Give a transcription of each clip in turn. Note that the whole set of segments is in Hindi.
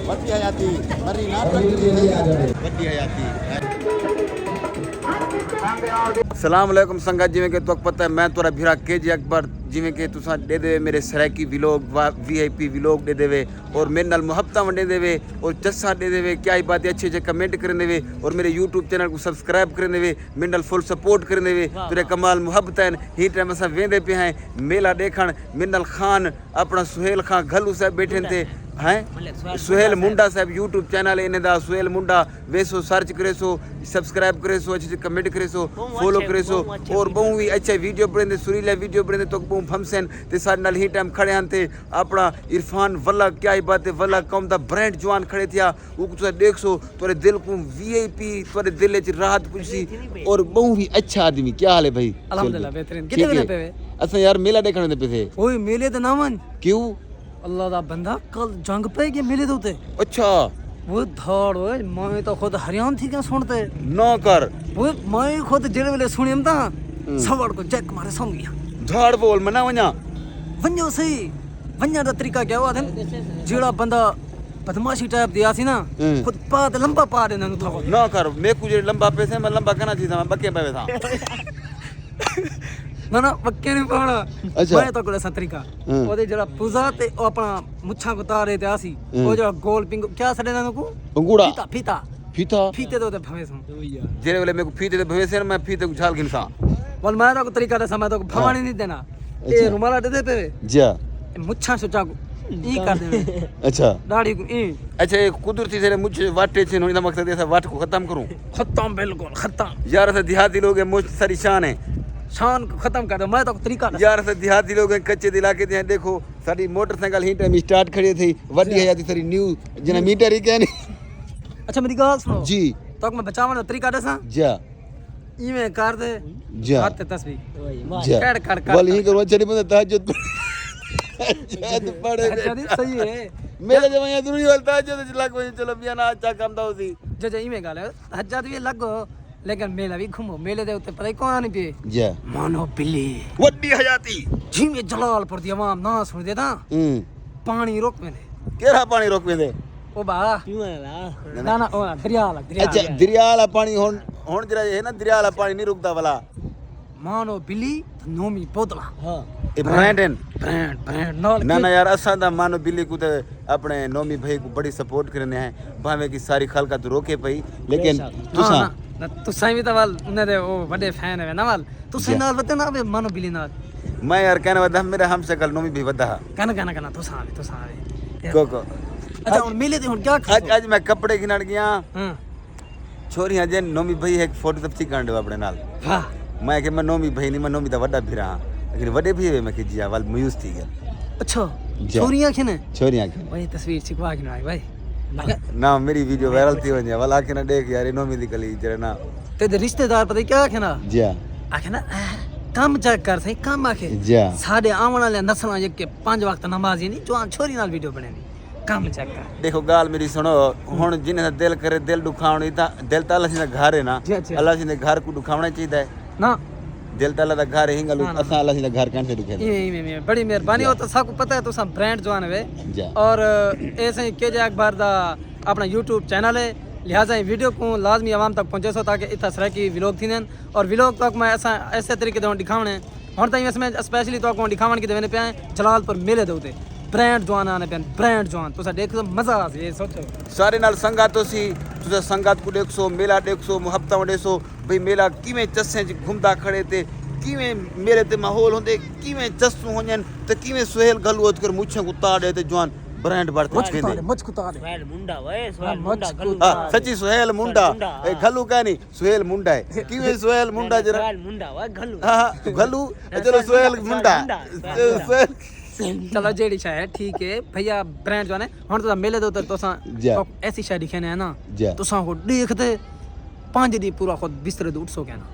वड्डी हयाती मरी नाटक वड्डी हयाती। सलाम अलैकुम संगत जिवें कि तुक पता है मैं तोरा भिरा केजी अकबर जिवें कि तुसा दे देवे मेरे सराकी व्लॉग वीआईपी व्लॉग दे देवे और मेरे नाल मुहब्बतां वंडे देवे और जस्सा दे देवे क्या ही बात अच्छे अच्छे कमेंट कर देवे और मेरे यूट्यूब चैनल को सब्सक्राइब कर देवे मेरे नाल फुल सपोर्ट कर देवे तेरे कमाल मुहब्बत हैं ही टाइम असां वेंदे पे हैं मेला देखण मेरे नाल खान अपना सुहेल खां घलू साहब बैठे थे हैं सुहेल मुंडा साहब यूट्यूब चैनल इन्हें दा सुहेल मुंडा वेसो सर्च करे सो सब्सक्राइब करे सो अच्छे कमेंट करे सो फॉलो करे सो और बहु ही अच्छे वीडियो बने सुरीले वीडियो बने तो बहु फमसन ते सारे नाल ही टाइम खड़े हैं थे अपना इरफान वल्ला क्या ही बात है वल्ला कौम दा ब्रांड जवान खड़े थिया वो तुसा देख सो तोरे दिल को वीआईपी तोरे दिल च राहत पुछी और बहु ही अच्छा आदमी क्या हाल है भाई अल्हम्दुलिल्लाह बेहतरीन कितने वेले पे असा यार मेला देखने दे पे थे ओए मेले ते ना मन क्यों अल्लाह दा बंदा कल जंग पे के मेले दे अच्छा वो धाड़ ओए मैं तो खुद हरियाण थी क्या सुनते ना कर वो मैं खुद जेड़े वेले सुनियम ता सवड़ को जैक मारे सम गया झाड़ बोल मना वना वन्यो सही वन्या दा तरीका क्या हुआ था जेड़ा बंदा बदमाशी टाइप दिया सी ना खुद पात लंबा पा देना था ना कर मैं कुछ लंबा पैसे मैं लंबा करना चाहिए मैं बके पे था ना ना पक्के नहीं पाना अच्छा मैं तो कोले सा तरीका ओदे जड़ा पूजा ते ओ अपना मुच्छा को तारे ते आसी ओ जड़ा गोल पिंग क्या सड़े ना को पंगूड़ा फीता फीता फीता फीते तो भवे सम जेरे वाले मेरे को फीते भवे से मैं फीते को झाल गिनसा बोल मैं तो तरीका दे समय तो भवानी नहीं देना ए रुमाला दे पे जा मुच्छा सोचा को ई कर दे अच्छा दाढ़ी को ई अच्छा ये कुदरती से मुझे वाटे से नोनी दा मकसद ऐसा वाट को खत्म करूं खत्म बिल्कुल खत्म यार से देहाती लोग हैं मुझ सारी शान है शान को खत्म कर दो मैं तो तरीका यार से देहाती लोग हैं कच्चे दिला के हैं देखो सारी मोटरसाइकिल ही टाइम स्टार्ट खड़ी थी वड्डी हयाती सारी न्यू जना मीटर ही कहने अच्छा मेरी गाल सुनो जी तो मैं बचावन दा तरीका दसा जा इवें कर दे जा हाथ ते तस्वीर जा कर कर कर बोल ही करो चली बंदा तहज्जुद तहज्जुद पड़े सही है मेरे जब यहाँ दूरी वाला तहज्जुद लग वही चलो बिया ना अच्छा काम था उसी जो इवें गाल है हजात भी लगो लेकिन मेला भी घूमो मेले दे उत्ते पता ही कौन नहीं पे जा मानो बिल्ली वड्डी हयाती जी में जलालपुर दी आवाम ना सुन दे ना पानी रोक में दे केरा पानी रोक में दे ओ बा ना ना ओ दरिया अच्छा दरिया वाला पानी हुन जरा है ना दरिया वाला पानी नहीं रुकदा वाला मानो बिल्ली नोमी पोतला हां ए ब्रांडन ब्रांड ना ना यार असा दा मानो बिल्ली को ते अपने नोमी भाई को बड़ी सपोर्ट करने हैं भावे की सारी खलका तो रोके पई लेकिन तुसा तू सही तो वाल उन्हें दे ओ बड़े फैन है ना वाल तू सही नाल बते ना मानो बिल्ली नाल मैं यार कहने वाला मेरा हमसे कल नोमी भी वदा कहना तू सारे को अच्छा हुन मेले ते हुन क्या आज मैं कपड़े गिनण गया हां छोरियां जे नोमी भाई एक फोटो तब ठीक कांडे अपने नाल वाह मैं के मैं नोमी भाई नहीं मैं नोमी दा वड्डा फिरा लेकिन वड्डे भी मैं कि जिया वाल मयूस थी गया अच्छा छोरियां खेने छोरियां के भाई तस्वीर छिपवा के ना भाई ना मेरी वीडियो वायरल थी वने वाला के ना देख यार नोमी दी कली जरा ना ते रिश्तेदार पता क्या खेना जा आखे ना काम चेक कर सही काम आखे जा साडे आवन वाले नसला जे के 5 वक्त नमाजी नहीं जवान छोरी नाल वीडियो बनेनी काम चेक कर देखो गाल मेरी सुनो हुन जिने दिल करे दिल दुखावणी ता दिल ता अल्लाह सिने घर है ना अल्लाह सिने घर को दुखावना चाहिए ना दिल ता अल्लाह दा घर है हिंगल असा अल्लाह सिने घर कैसे दुखे ये बड़ी मेहरबानी हो तो सबको पता है तो सब ब्रांड जवान है और ऐसे ही केजे अखबार दा अपना यूट्यूब चैनल है लिहाजा वीडियो को लाजमी आवाम तक पहुंचे सो ताकि इतना सर की व्लॉग थी और व्लॉग तक मैं ऐसा ऐसे तरीके से दिखावने हम तो इसमें स्पेशली तो दिखावन की देने पे आए जलालपुर मेले दे ब्रांड जवान आने पे ब्रांड जवान तो देख मजा आ ये सोचो सारे नाल संगात सी तुझा संगात को देखो मेला देखो मुहब्बतां वडेसो भाई मेला किवें चस्से च घुमदा खड़े ते किवें मेले ते माहौल होंदे किवें चस्सू होजन ते किवें सुहेल गलवत कर मुछे को ताड़े ते जवान ब्रांड बढ़ते मुझकुता सुहेल मुंडा वे सुहेल मुंडा गलू सच्ची सुहेल मुंडा ए गलू का नहीं सुहेल मुंडा है किवें सुहेल मुंडा जरा सुहेल मुंडा वे गलू हां गलू चलो सुहेल मुंडा सुहेल चलो जेडी शाय है ठीक है भैया ब्रांड जो है हुन तो मेले दे तो ऐसी शाय दिखने है ना तो को देखते 5 दी पूरा खुद बिस्तर दे उठ सो के ना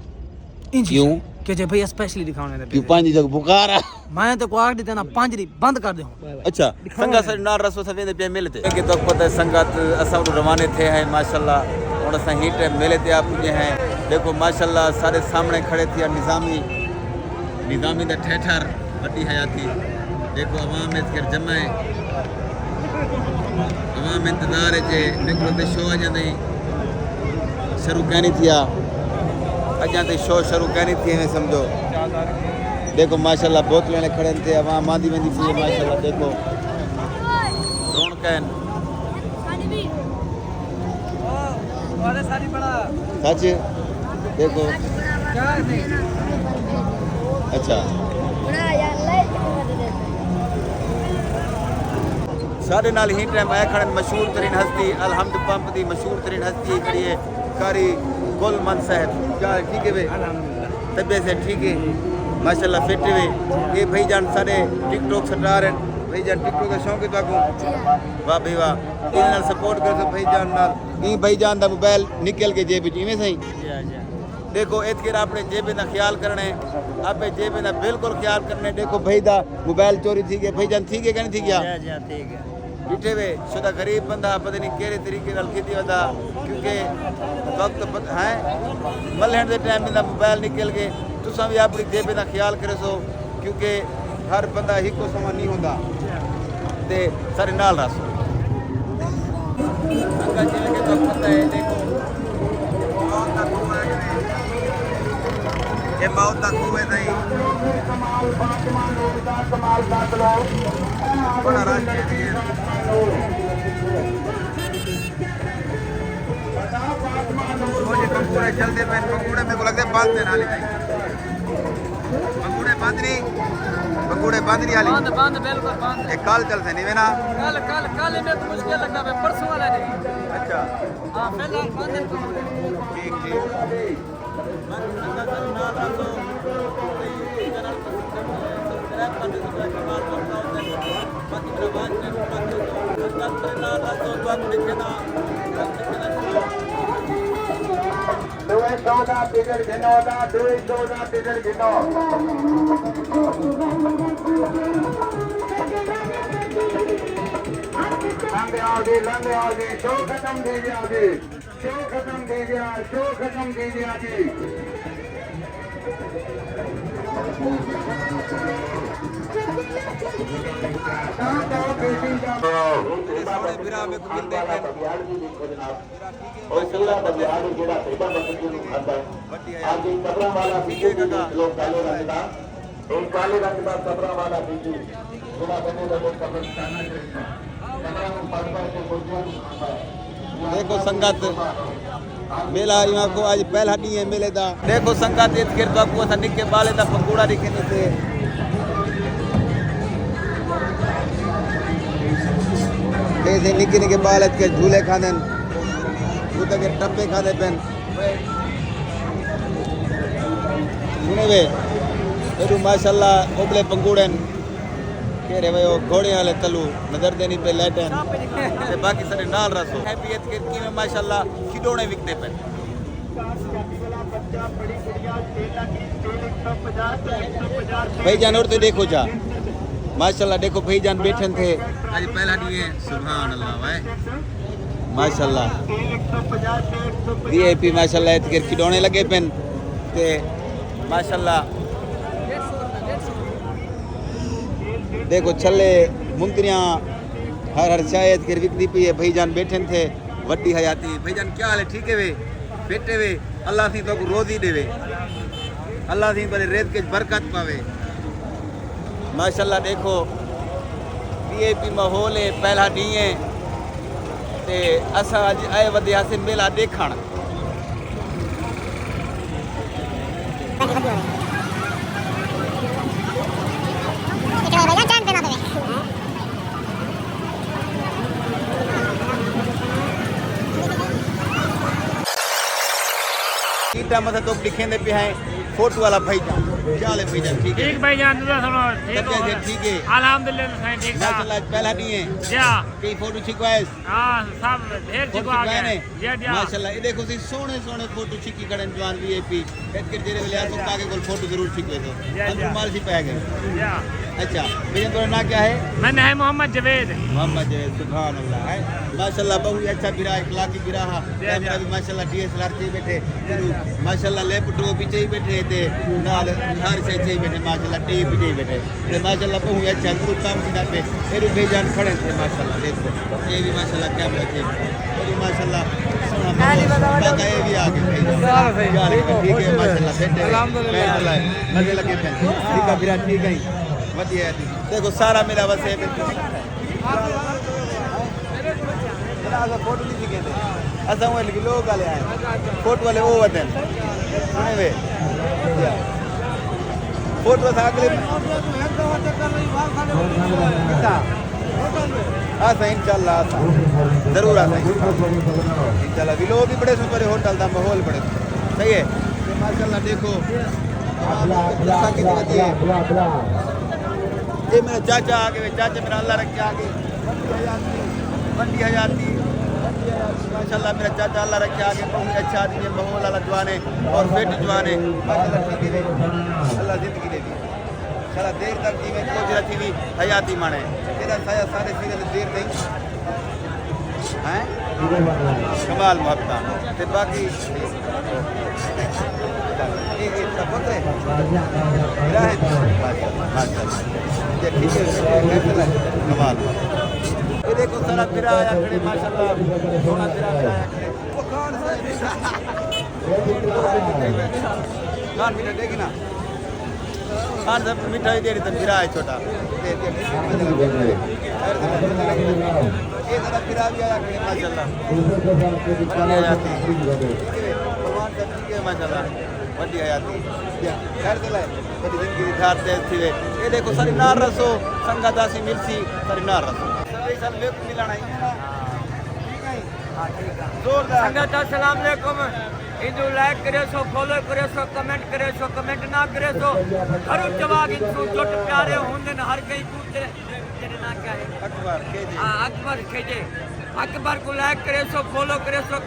क्यों के जे भैया स्पेशली दिखाने दे क्यों 5 जग बुखार है मैं तो को आख देते ना 5 दी बंद कर दे अच्छा संगत से नाल रसो से वेंदे पे मिलते के तो पता है संगत असा रवाने थे हैं माशाल्लाह और असा ही टाइम मेले ते आप पुजे हैं देखो माशाल्लाह सारे सामने खड़े थे निजामी दा ठेठर वड्डी हयाती देखो अवाम में जमा है तमाम इंतजार है निकलो ते शो अजां ताईं शुरू कहनी थी अजां ताईं शो शुरू कहनी थी में समझो देखो माशाल्लाह बोतलें खड़े थे अवाम आंदी वेंदी थी माशाल्लाह देखो रौनक सच देखो अच्छा साढ़े नाल ही टाइम आया खड़े मशहूर तरीन हस्ती अलहमद पंप दी मशहूर तरीन हस्ती खड़ी है कारी गुलमन साहब क्या ठीक है वे तबीयत से ठीक है माशाल्लाह फिट वे ये भाईजान सारे टिकटॉक स्टार हैं भाईजान टिकटॉक का शौक है ताकू वाह भाई वाह इन नाल सपोर्ट कर सो भाईजान नाल ई भाईजान दा मोबाइल निकल के जेब विच इवें सही देखो इतकेर अपने जेबे का ख्याल करने आपे जेबे का बिल्कुल ख्याल करने देखो भाई दा मोबाइल चोरी थी गया भाईजान थी गया कि नहीं थी गया ठीक है डिठे वे शुदा गरीब बंदा पता नहीं केड़े तरीके नाल खेती वदा क्योंकि वक्त है मलहण दे टाइम में मोबाइल निकल गए तुसा भी अपनी जेबे का ख्याल करे सो क्योंकि हर बंदा हिको समान नहीं होता ते सारे नाल रसो अंकल जी के तो पता है देखो ये मौत का कुएं नहीं बड़ा राज मुझे पंगूड़े चलते पे पंगूड़े मेरे को लगता है बांधते ना ले पंगूड़े बांध नहीं आली बांध बिल्कुल बांध एक काल चलते नहीं वे ना कल में तो मुश्किल लगता है परसों वाला नहीं अच्छा हां फिलहाल बांध ठीक लंबे आगे शो खत्म दीजिए आगे शो खत्म दीजिए आगे काले रंग का कपड़ा वाला देखो संगत मेला यहाँ को आज पहला नहीं है मेले दा देखो संगत इत गिर बाबू असा निके बाले दा पंगूड़ा दिखने से ऐसे निके निके बाल के झूले खाने उतर के टप्पे खाने पेन सुने वे एडू माशाल्लाह ओबले पंगूड़न कह रहे भाई घोड़े वाले तलू नजर देनी पे लेटन ते बाकी सारे नाल रसो हैप्पीएत के की में माशाल्लाह खिडौने विकते पे भाईजान और तो देखो जा माशाल्लाह देखो भाईजान बैठे थे आज पहला दिन है सुभान अल्लाह भाई माशाल्लाह वीआईपी माशाल्लाह इतके खिडौने लगे पेन ते माशाल्लाह देखो छले मुंतरियां हर शायद के विकती पी है भाईजान बैठे थे वड्डी हयाती भाईजान क्या हाल है ठीक है वे बैठे वे अल्लाह सी तो रोजी देवे अल्लाह सी बड़े रेत के बरकत पावे माशाल्लाह देखो वीआईपी माहौल है पहला डी है ते असा आज आए वदे हासिल मेला देखण मतलब तो लिखेंदे पे हैं फोटो वाला भाईजान क्या हाल है भाईजान ठीक है ठीक भाईजान तुझा सुनो ठीक हो ठीक है अल्हम्दुलिल्लाह सही ठीक था माशाल्लाह पहला नहीं है जा कई फोटो छिकवाएस हां सब ढेर छिको आ गए जा जा माशाल्लाह ये देखो सी सोने सोने फोटो छिकी कड़न जवान वीआईपी एतके जेरे वाले आ तो आगे कोल फोटो जरूर छिकवे तो रुमाल सी पै गए जा अच्छा भाईजान तुम्हारा नाम क्या है मैं है मोहम्मद जवेद सुभान अल्लाह है माशाल्लाह बहुत अच्छा बिरा इखलाकी बिरा हा कैमरा भी माशाल्लाह DSLR से बैठे माशाल्लाह लैपटॉप पीछे ही बैठे थे नाल हर से ही बैठे माशाल्लाह टीवी पीछे ही बैठे ते माशाल्लाह बहुत अच्छा गुरु काम की पे फिर बेजान खड़े थे माशाल्लाह देखो ये भी माशाल्लाह कैमरा थे और माशाल्लाह बाका ये भी आ गए ठीक है माशाल्लाह बैठे अल्हम्दुलिल्लाह मजे लगे थे ठीक है बिरा ठीक है बढ़िया है देखो सारा मेरा बस है फोटो नहीं दिखे असा वो लोग वाले आए फोटो वाले वो वतन सुने वे फोटो था अगले आसा इंशाल्लाह आसा जरूर आसा इंशाल्लाह भी लोग भी बड़े सुपर होटल का माहौल बड़े सही है माशाल्लाह देखो ये मेरा चाचा आगे चाचा मेरा अल्लाह रख के आगे बंदी हजाती माशाल्लाह मेरा चाचा अल्लाह रखे आगे बहुत अच्छा आदमी है माहौल वाला जवान है और फिट जवान है माशाल्लाह ठीक है अल्लाह जिंदगी दे दी सारा देर तक जी में कोई रखी भी हयाती माने तेरा साया सारे सिरे देर नहीं हैं कमाल मुहब्बत ते बाकी ये इतना पता है मेरा है माशाल्लाह ये ठीक है कमाल ये देखो सारा फिरा आया खड़े माशाल्लाह सोना फिरा आया खड़े वो कौन सा खान मीठा देखी ना खान सब मिठाई दे रही थी फिरा है छोटा ये सारा फिरा भी आया खड़े माशाल्लाह बढ़िया जाती भगवान का ठीक है माशाल्लाह बढ़िया जाती खैर चलाए बड़ी जिंदगी धारते थी ये देखो सारी नार रसो संगा दासी मिलसी सारी नार रसो संगत अस्सलाम वालेकुम इंदु लाइक करे सो फॉलो करे सो कमेंट ना करे सो हर जवाब इंदु जोट प्यारे होंदे हर कई कूते तेरे ना क्या है अकबर खेजे अकबर को लाइक करे सो फॉलो करे सो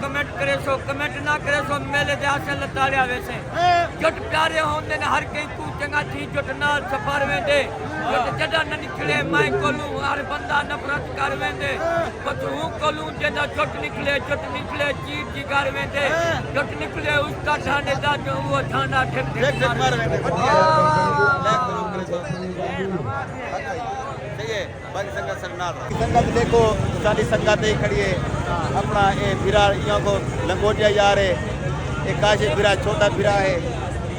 कमेंट ना करे सो मेले दे आसल तालिया वैसे जोट प्यारे होंदे हर कई कू चंगा थी जोट नाल सफर वेंदे जोट जदा न निकले मैं कोलू हर बंदा नफरत कर वेंदे बतू कोलू जदा जोट निकले चीर जी कर वेंदे जोट निकले उसका ठाणे दा जो वो ठाणा ठेक मार वेंदे संगत देखो सारी संगत ही खड़ी है अपना ये फिरा यहाँ को लंगोटिया जा रहे ये काशे फिरा छोटा फिरा है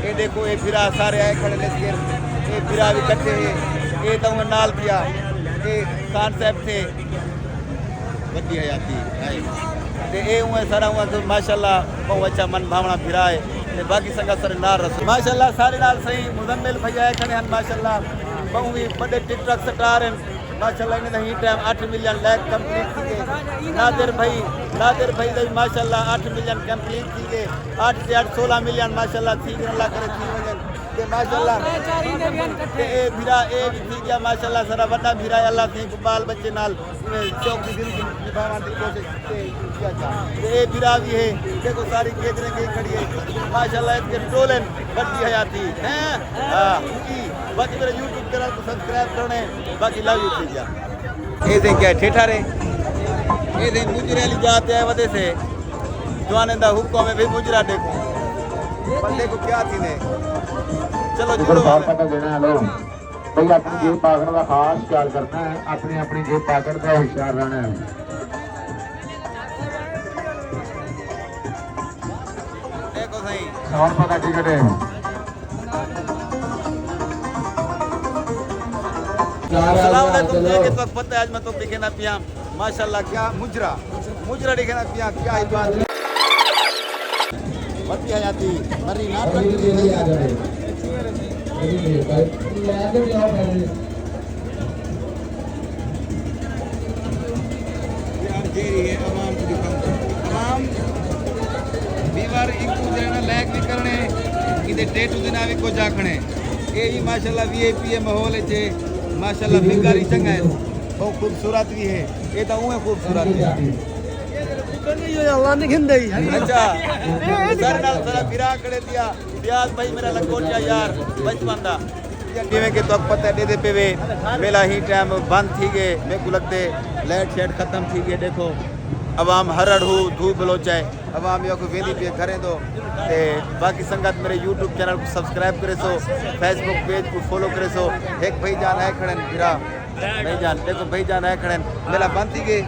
ये देखो ये फिरा सारे आए खड़े लेके ये फिरा भी इकट्ठे है ये तो नाल किया ये खान साहब थे बड़ी हयाती है ये हुए सारा हुआ तो माशाल्लाह बहुत अच्छा मन भावना फिरा है बाकी संगत सर नाल रसो माशाल्लाह सारे नाल सही मुजम्मिल भैया खड़े हैं माशाल्लाह बहु भी बड़े टिकटॉक स्टार हैं माशाल्लाह इन्हें ही टाइम 8 मिलियन लाइक कंप्लीट थी गए नादिर भाई दे माशाल्लाह 8 मिलियन कंप्लीट थी गए 8 से 8 16 मिलियन माशाल्लाह थी गए अल्लाह करे थी वजन के माशाल्लाह ए भिरा ए भी थी गया माशाल्लाह सारा बड़ा भिरा अल्लाह से बाल बच्चे नाल शौक की जिंदगी निभाने की कोशिश किया था ए भिरा भी है देखो सारी केजरे की खड़ी है माशाल्लाह इसके टोलन बड़ी हयाती हैं हां बाकी मेरे YouTube चैनल को सब्सक्राइब करने बाकी लव यू थी जा ऐसे क्या ठेठा रे ऐसे मुजरे ली जाते हैं वजह से जवाने दा हुक्म में भी मुजरा देखो बंदे को क्या थी ने चलो जुड़ो पता देना है लोग भाई अपनी जेब पाकड़ का खास ख्याल करना है अपनी जेब पाकड़ का होशियार रहना है देखो सही 100 रुपए का टिकट है अस्सलाम वालेकुम देखे तो पता है आज मैं तो दिखेना पिया माशाल्लाह क्या मुजरा दिखेना पिया क्या ही बात बत्ती हयाती मरी नार यार जेरी है आवाम को दिखाओ आवाम बीमार इनको देना लायक नहीं करने इधर टेटू देना भी को जाखने ये ही माशाल्लाह वीआईपी है माहौल है माशाल्लाह भिखारी चंगा है बहुत खूबसूरत भी है ये तो वो खूबसूरत है अच्छा सर नाल सरा फिरा करे दिया ब्याज भाई मेरा लंगोटिया यार बचपन दा जिवें के तो पता दे पे वे मेला ही टाइम बंद थी गए मेरे को लगते लाइट शेड खत्म थी गए देखो अवाम हरड़ हो धूप बलोच है अवाम यो को वेंदी पे करें तो ते बाकी संगत मेरे यूट्यूब चैनल को सब्सक्राइब करे सो फेसबुक पेज को फॉलो करे सो एक भाई जान है खड़न गिरा भाई जान देखो भाई जान है खड़न मेला बांती के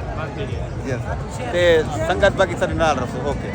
ते संगत बाकी सब नाल रखो ओके।